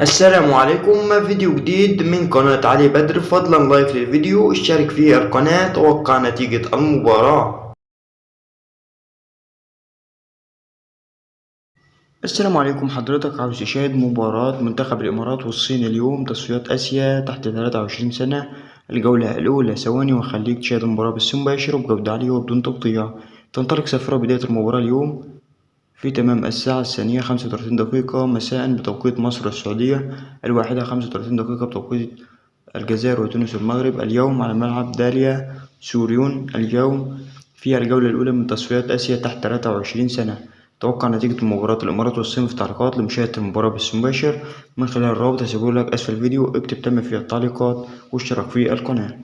السلام عليكم، فيديو جديد من قناة علي بدر. فضلا لايك للفيديو، اشترك في القناة، توقع نتيجة المباراة. السلام عليكم. حضرتك عاوز تشاهد مباراة منتخب الإمارات والصين اليوم، تصفيات آسيا تحت 23 سنة، الجولة الأولى. ثواني وخليك تشاهد المباراة بث مباشر وبجودة عالية وبدون تقطيع. تنطلق سفرة بداية المباراة اليوم في تمام الساعة 2:35 مساء بتوقيت مصر والسعودية، 1:35 بتوقيت الجزائر وتونس والمغرب. اليوم على ملعب داليا سوريون. اليوم في الجولة الأولى من تصفيات آسيا تحت 23 سنة. توقع نتيجة مباراة الإمارات والصين في التعليقات لمشاهدة المباراة بث مباشر من خلال الرابط هسيبهولك أسفل الفيديو. اكتب تم في التعليقات واشترك في القناة.